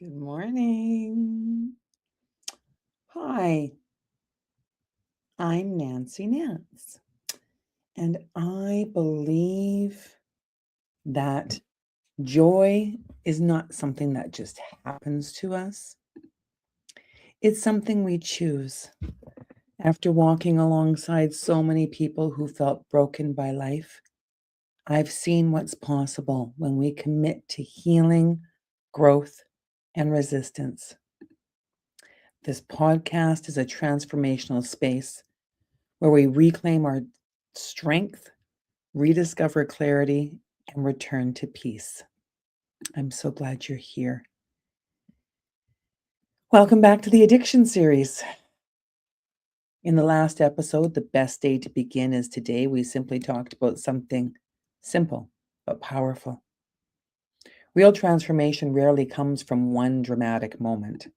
Good morning. Hi, I'm Nancy Nance, and I believe that joy is not something that just happens to us. It's something we choose. After walking alongside so many people who felt broken by life, I've seen what's possible when we commit to healing, growth, and resistance. This podcast is a transformational space where we reclaim our strength, rediscover clarity, and return to peace. I'm so glad you're here. Welcome back to the Addiction series. In the last episode, The Best Day to Begin is Today, we simply talked about something simple but powerful. Real transformation rarely comes from one dramatic moment.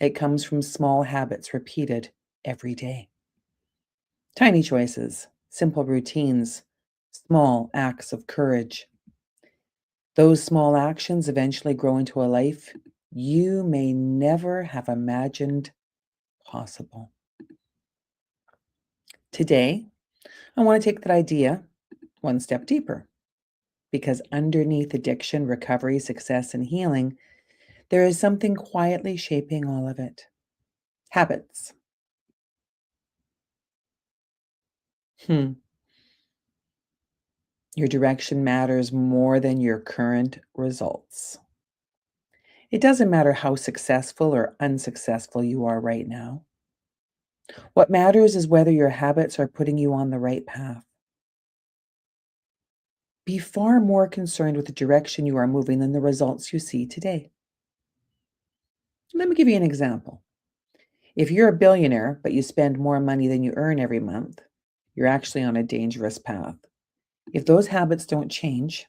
It comes from small habits repeated every day. Tiny choices, simple routines, small acts of courage. Those small actions eventually grow into a life you may never have imagined possible. Today, I want to take that idea one step deeper because underneath addiction, recovery, success, and healing, there is something quietly shaping all of it. Habits. Your direction matters more than your current results. It doesn't matter how successful or unsuccessful you are right now. What matters is whether your habits are putting you on the right path. Be far more concerned with the direction you are moving than the results you see today. Let me give you an example. If you're a billionaire, but you spend more money than you earn every month, you're actually on a dangerous path. If those habits don't change,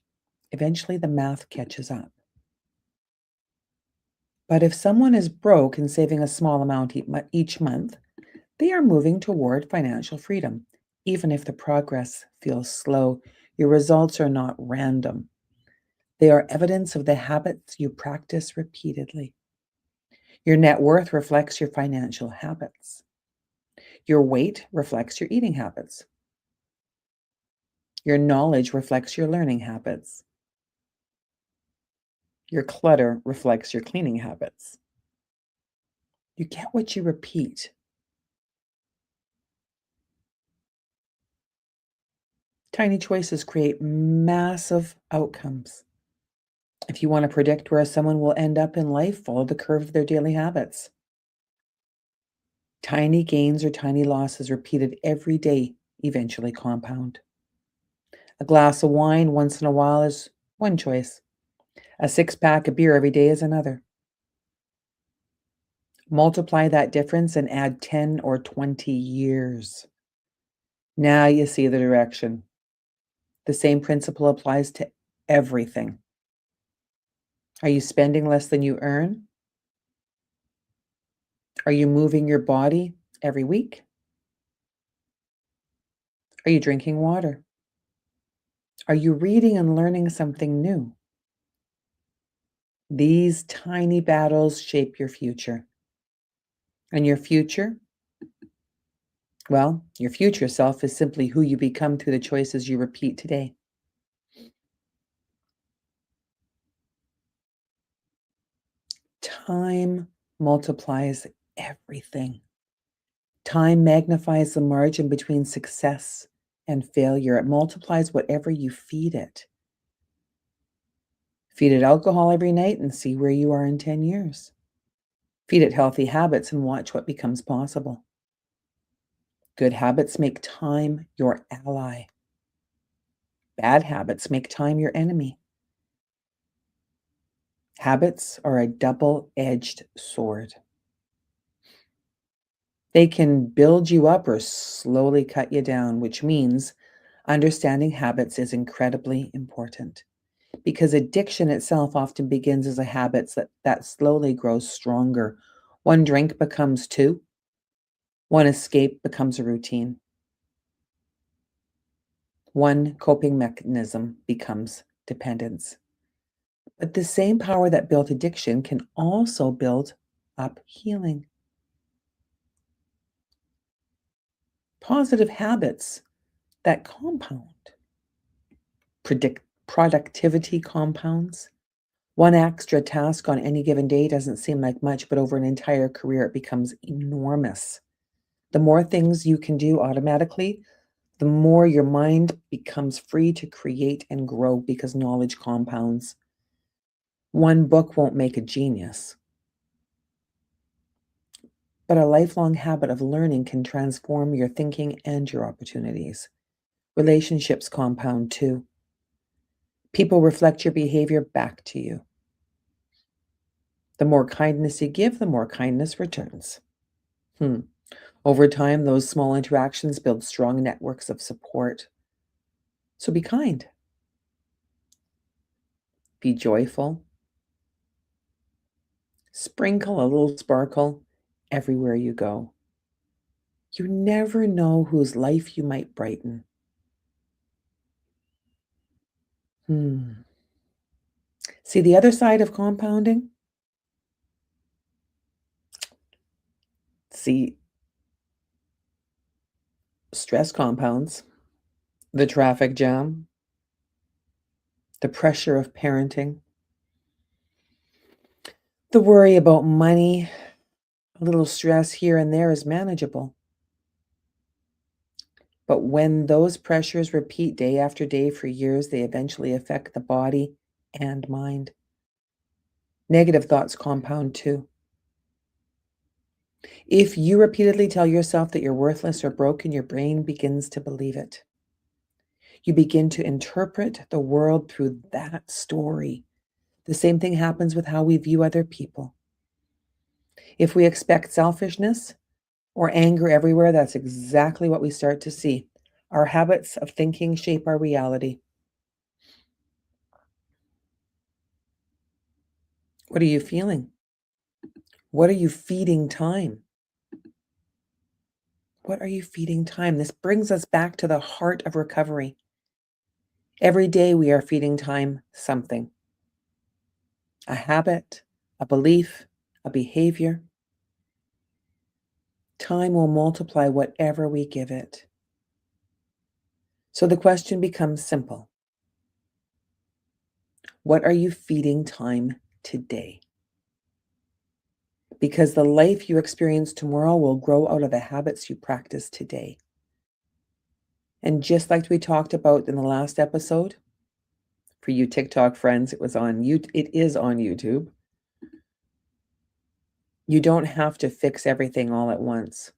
eventually the math catches up. But if someone is broke and saving a small amount each month, they are moving toward financial freedom. Even if the progress feels slow, your results are not random. They are evidence of the habits you practice repeatedly. Your net worth reflects your financial habits. Your weight reflects your eating habits. Your knowledge reflects your learning habits. Your clutter reflects your cleaning habits. You get what you repeat. Tiny choices create massive outcomes. If you want to predict where someone will end up in life, follow the curve of their daily habits. Tiny gains or tiny losses repeated every day eventually compound. A glass of wine once in a while is one choice. A six-pack of beer every day is another. Multiply that difference and add 10 or 20 years. Now you see the direction. The same principle applies to everything. Are you spending less than you earn? Are you moving your body every week? Are you drinking water? Are you reading and learning something new? These tiny battles shape your future. And your future? Well, your future self is simply who you become through the choices you repeat today. Time multiplies everything. Time magnifies the margin between success and failure. It multiplies whatever you feed it. Feed it alcohol every night and see where you are in 10 years. Feed it healthy habits and watch what becomes possible. Good habits make time your ally. Bad habits make time your enemy. Habits are a double-edged sword. They can build you up or slowly cut you down, which means understanding habits is incredibly important because addiction itself often begins as a habit that slowly grows stronger. One drink becomes two. One escape becomes a routine. One coping mechanism becomes dependence. But the same power that built addiction can also build up healing. Positive habits that compound. Productivity compounds. One extra task on any given day doesn't seem like much, but over an entire career, it becomes enormous. The more things you can do automatically, the more your mind becomes free to create and grow because knowledge compounds. One book won't make a genius, but a lifelong habit of learning can transform your thinking and your opportunities. Relationships compound too. People reflect your behavior back to you. The more kindness you give, the more kindness returns. Over time, those small interactions build strong networks of support. So be kind. Be joyful. Sprinkle a little sparkle everywhere you go. You never know whose life you might brighten. See the other side of compounding? See, stress compounds, the traffic jam, the pressure of parenting, the worry about money, a little stress here and there is manageable. But when those pressures repeat day after day for years, they eventually affect the body and mind. Negative thoughts compound too. If you repeatedly tell yourself that you're worthless or broken, your brain begins to believe it. You begin to interpret the world through that story. The same thing happens with how we view other people. If we expect selfishness or anger everywhere, that's exactly what we start to see. Our habits of thinking shape our reality. What are you feeling? What are you feeding time? What are you feeding time? This brings us back to the heart of recovery. Every day we are feeding time something. A habit, a belief, a behavior. Time will multiply whatever we give it. So the question becomes simple. What are you feeding time today? Because the life you experience tomorrow will grow out of the habits you practice today. And just like we talked about in the last episode, for you TikTok friends, it is on YouTube. You don't have to fix everything all at once.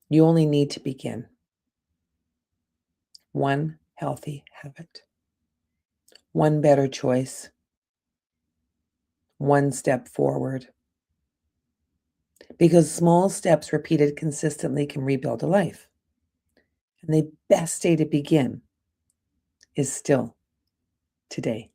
You only need to begin. One healthy habit. One better choice. One step forward. Because small steps repeated consistently can rebuild a life. And the best day to begin is still today.